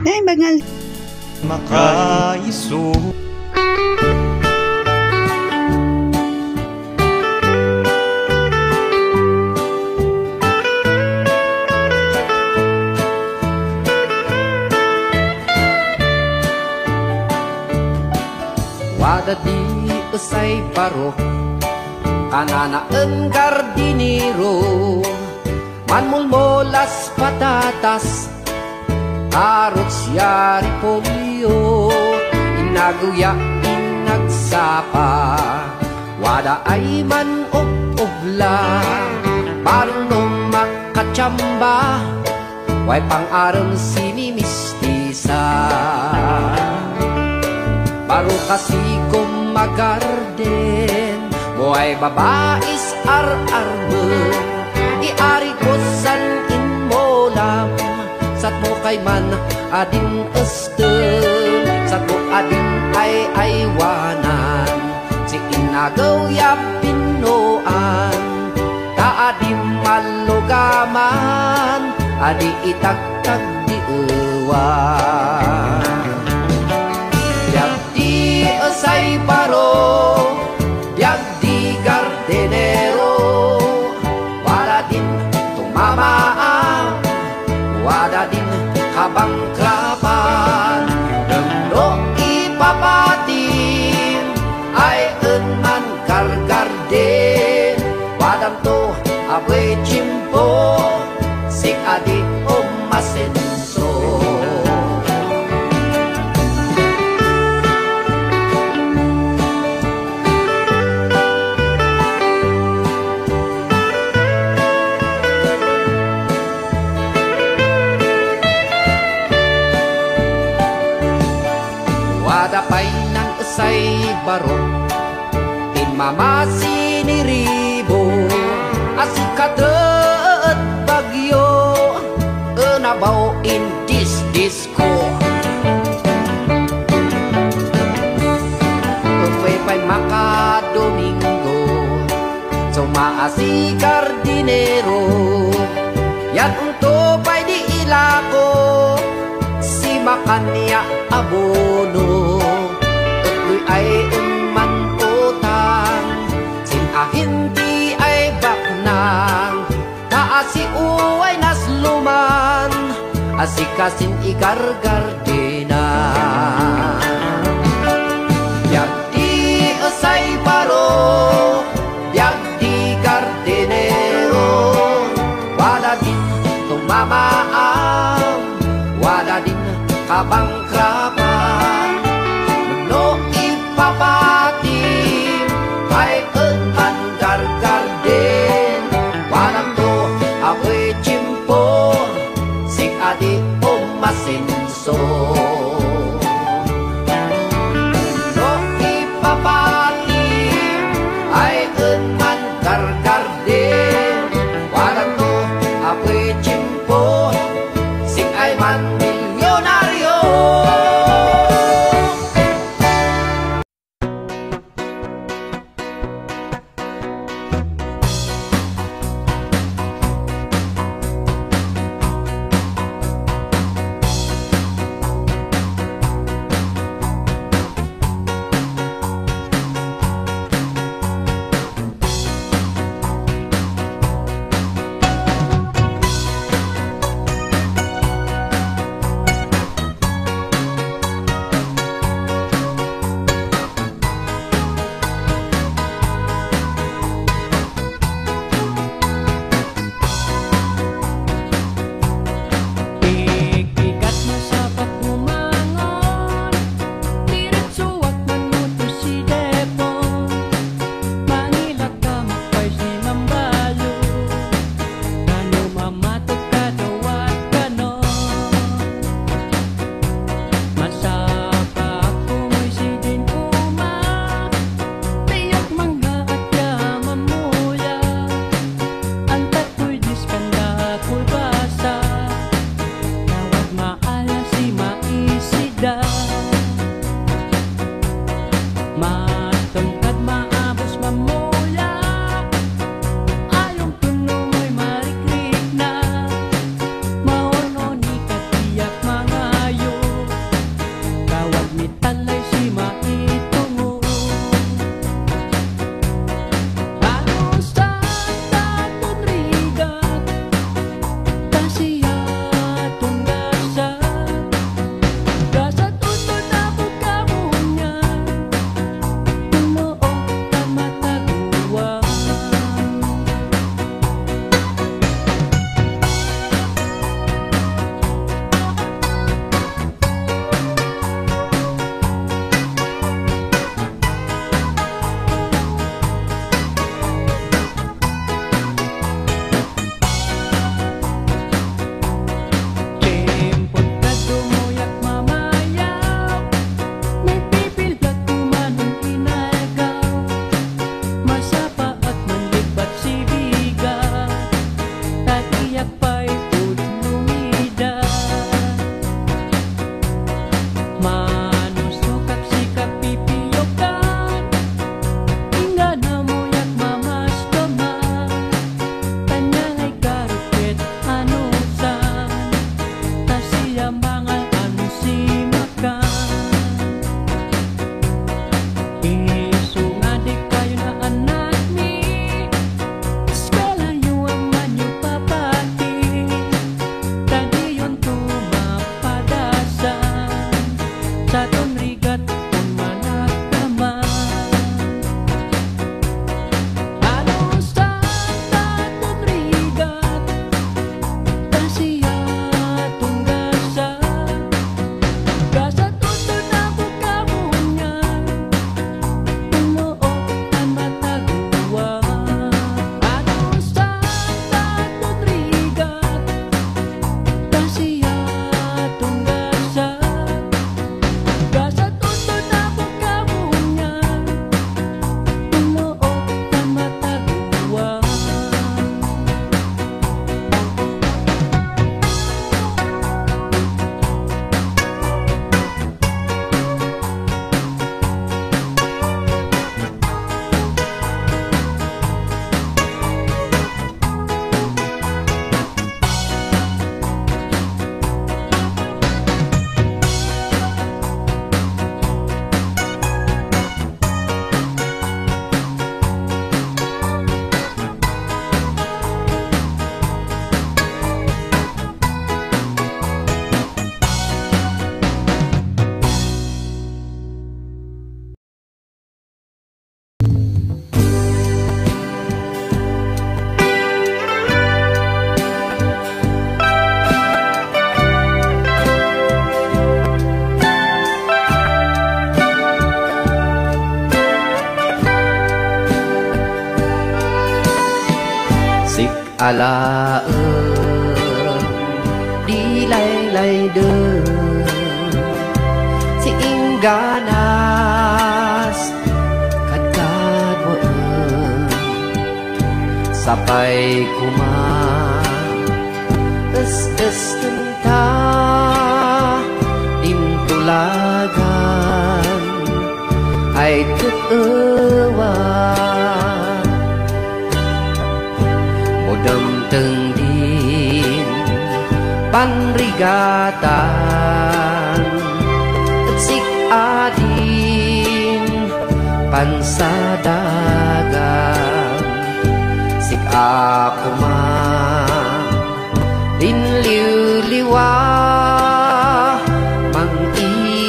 Dahil bangal. Makaiso. Wada di usay paro kananaan gardinero manmulmolas patatas karots yari polio inaguya inagsapa wada ay man obla marunong makachamba way pang-aram sinimistisa baru kasi kumagarden mo ay babais ar-armen iari ko san inmolam sat mo kay man adin esten sat mo adin ay aywanan si inagaw ya pinoan ta adim malogaman adi itagtag di ewan say paro diag di gardenero wala din tumamaan wala din kabangkrapan no ipapatin ay enman gargarden wadam to abe chimpo sik adi masenso dapay ng isay barok tinmamasi ni ribo asikatet bagyo enabaw in this disco pay maka domingo sumaasi gardinero yan unto pay di ilako si makanya abono utoy ay umman utang sin ahinti ay baknang taasi uway nasluman asikasin igargardena yagdi asay paro yagdi gardenero wala din tumamaam wala din kabangkrapan no ipapatim ay enman gargarden walang to ako'y chimpo sik adi masenso no ipapatim ay enman gargarden walang to ako'y chimpo sik ay man alaen di lay deun si ingganas kadkadoen sapay es tenta tulagan ay tutuwa modam tengdin panrigatan sik adin pansadagan sik akuma din liw-liwa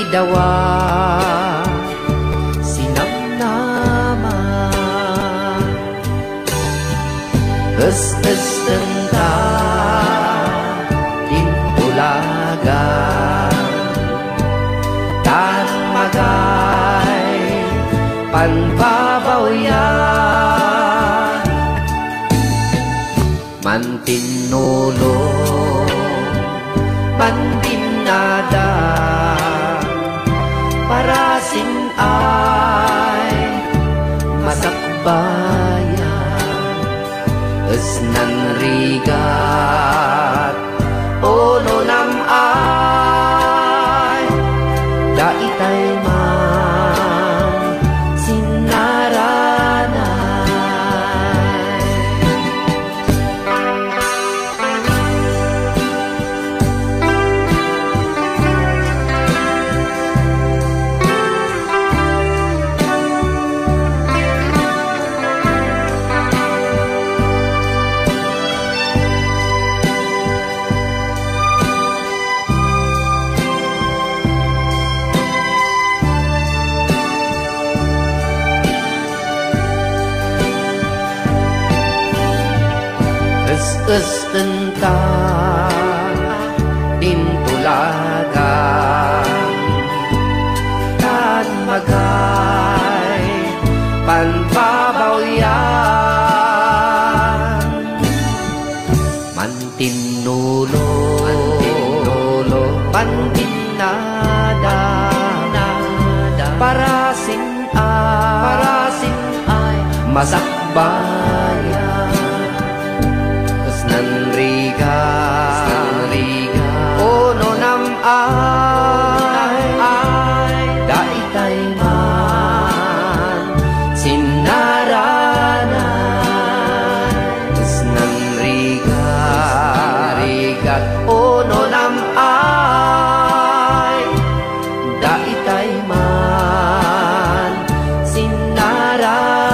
dawa sinamnama es tenta din tulagan tan magay panpabawyan mantinulo mandinada parasin ay masakbayan esnan rigat ono nam ay daitay man sinaranay tenta din tulagan tan magay panpabawyan mantinulo pantinada parasin ay masakbayan Sanriga ono nam ay daitay man sinaranay Sanriga ono nam ay daitay man sinaranay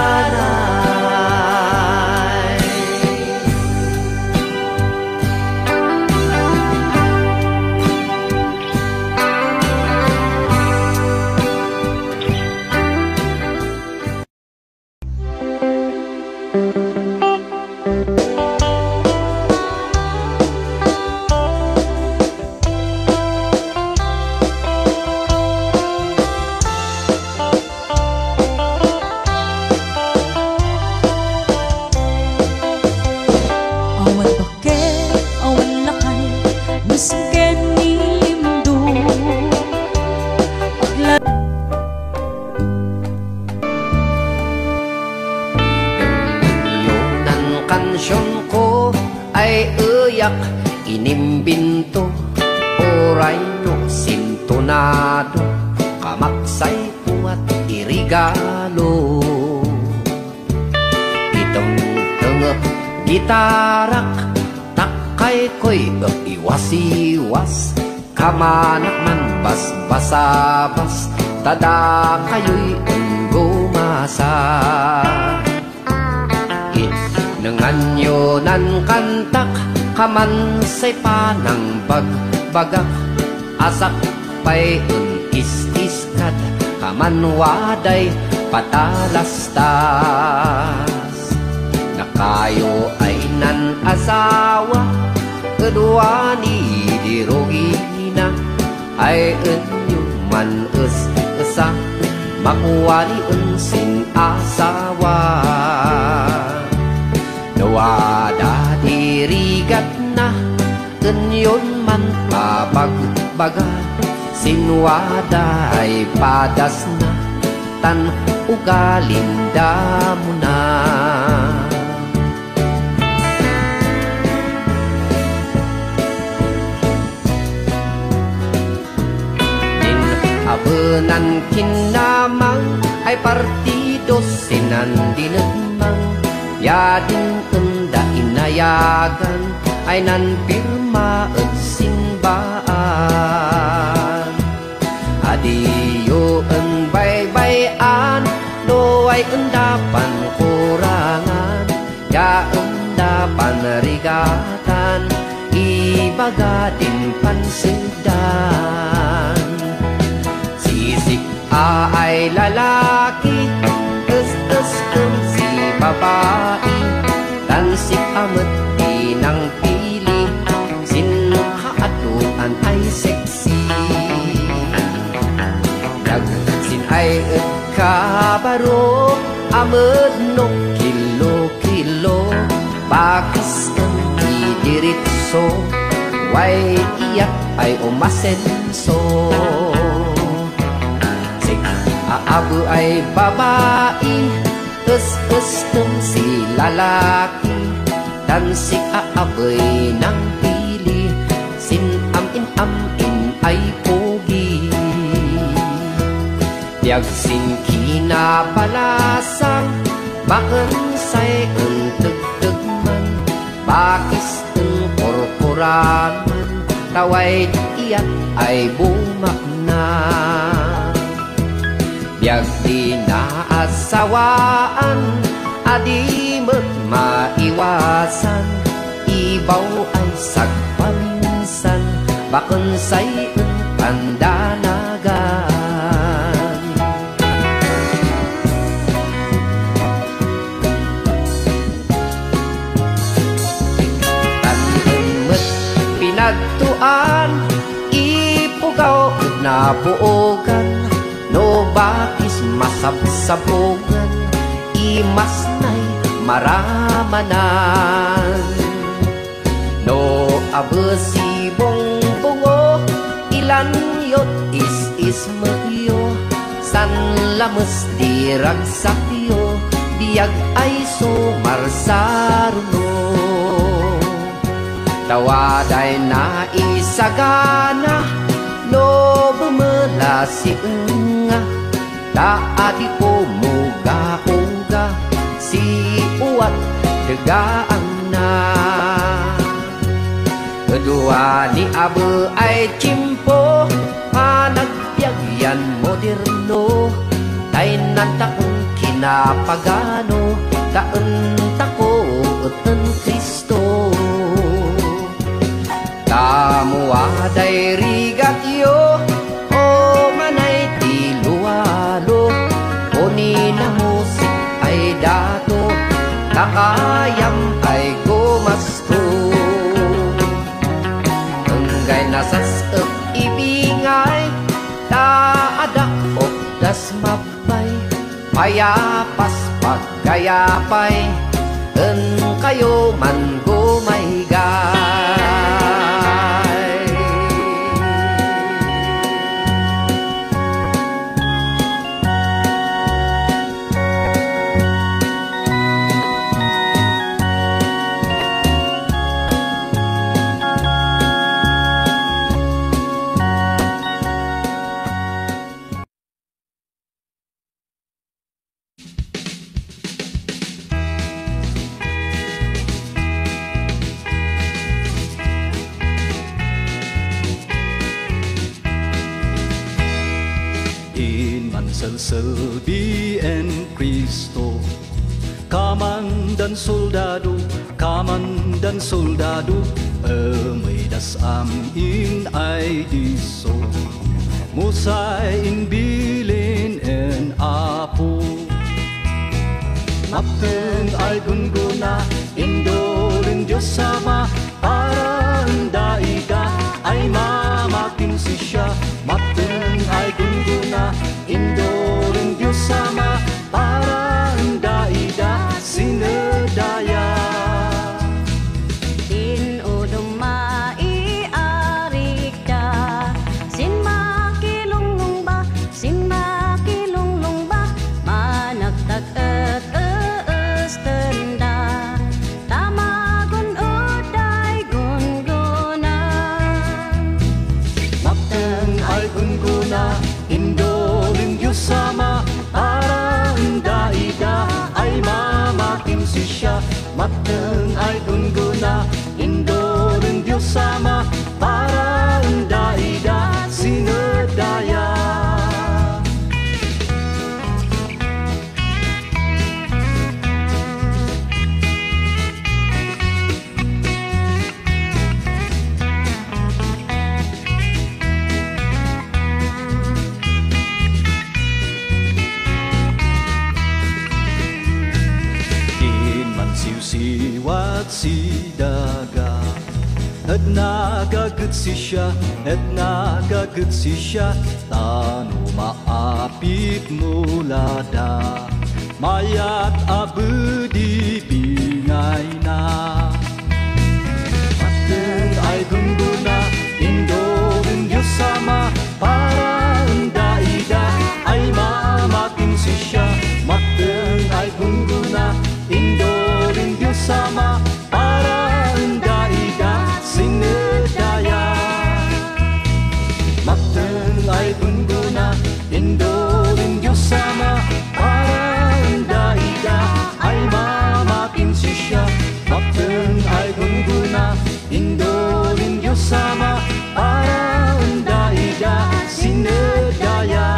kansyon ko ay uyak inimbinto oray no sintonado kamaksay ko at irigalo itong tengep gitarak takay ko'y iwas-iwas kamanak man bas-basabas tada kayo'y unggumasa nanganyonan kantak kaman say panang bagbagak asak pay istis-kad kaman waday patalastas nakayo ay nan asawa kedua ni dirogina ay enyuman esa makuwali unsin asawa wada di agbaga sinwada ay padas na tan ugalinda mo na. Abenan kinamang ay partido sinandinagmang yading enda inayagan ay nanpirma at sinbaan. Adiyo ang baybayan no ay endapan kurangan ya endapan rigatan ibaga din pansedan. Ay lalaki, es-esem si babae, dan si amat pinang pili, sinhaatuan ay seksi. Sin ay kabaro, amat no kilo-kilo, bakis ang idiritso, way iyak ay umasenso. Abu ay babae, es-esem si lalaki, dan si aaboy nang pili, sin amin-amin ay pogi. Diag sin kinabalasang, bakan say ang tagdagman, bakis ang korporanan, taway iyak ay bumak na. Biag di naasawaan, adi mo't maiwasan, ibaw ay sagpaminsan, bakon say pandanagan. Tanin mo't pinagtuan, ipugaw at nabuogan, no bakis masabsabogan, imas na'y maramanan. No abesi bongbongo, ilan yot is magyo, san lamas diragsakyo, biyag ay sumarsaruno. Tawaday na isagana, no bumala si nga, daadi ko muga-uga, si uwat degaan na. Kedua ni abe ay cimpo, panagbiagyan moderno, tay nantakong kinapagano, taan tako uten Kristo. Tamuaday rigat yo, o manay tilualo, o nina musik ay dato, kakayam ay gumasto. Enggay nasas ibingay, taadak o das mapay, payapas pagkayapay, en kayo man gumaygay. Selbi en Cristo, kamandan soldado, may dasam in ay diso, musay in bilin en apo. Mapeng ay gunguna, indolin Diyos sama, para daida ay mamating si siya. Mapeng ay gunguna, indolin Diyos sama, para daida sinedaya. Tinudong maiarik da indolin Diyos Ama, para daida ay mamakin siya, mateng ay gungguna, indolin Diyos Ama, para daida sinedaya. Siwat si daga, at nagagat si siya, tano maapit mulada, mayat abdi bingay na. Mateng ay gungguna, indolin Diyos Ama, para daida ay mamakin si siya, mateng ay gungguna, indolin Diyos Ama, para daida sinedaya. Mateng ay gungguna, indolin Diyos Ama, para daida ay mamakin si siya, mateng ay gungguna, indolin Diyos Ama, para daida sinedaya.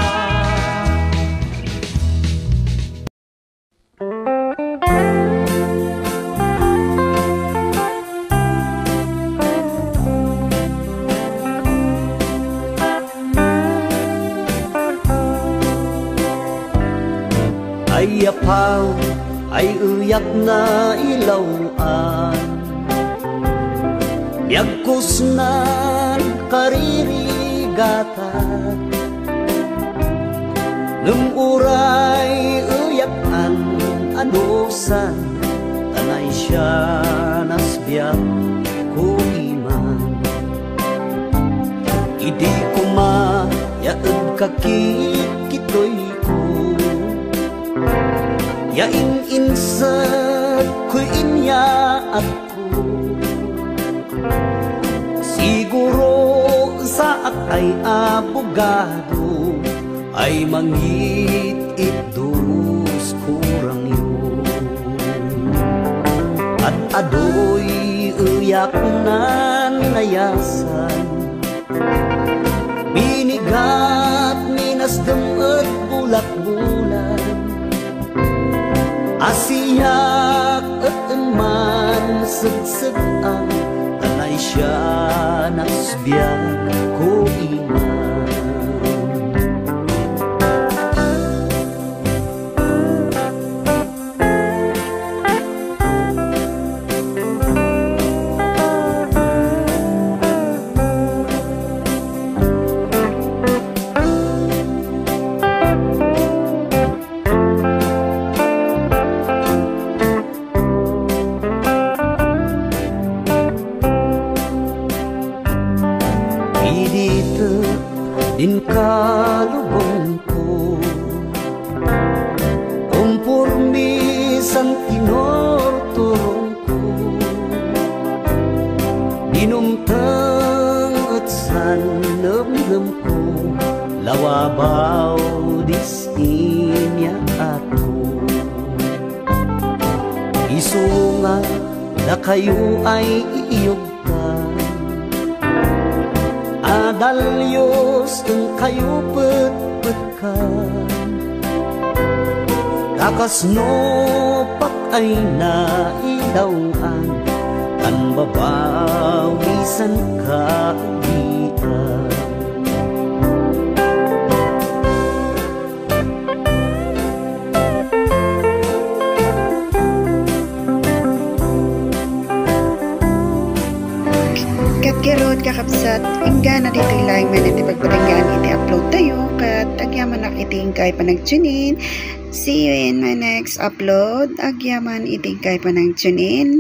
Ay apaw, ay uyak na ilawan, biyagkos nan karirigatan, lumuray uyakan anusan, tanay siya nasbiyag ko iman. Idi ko mayaag kakikitoy ko, yain insat ko inya ako, siguro sa ay abogado ay mangit itos kurang yun, at adoy uyak na nayasan, binigat minasdam at bulak-bulan, asiyak at man sagsag-ang, tanay siya nasbiyag ko iman. Din kalubong ko, kompormis ang tinorturong ko, dinumtang at sanamnam ko, lawabaw disinya ako. Isunga na kayo ay iiyugtan, adalyos ang kayo pagpagkan, kakasno pak ay naidawan, kan babawisan kaibigan. Kirot kakapsat, ingga na dito lang man iti pagpatanggaan iti upload tayo, kat agyaman nakiting kay panagtunin. See you in my next upload. Agyaman iting kay panagtunin.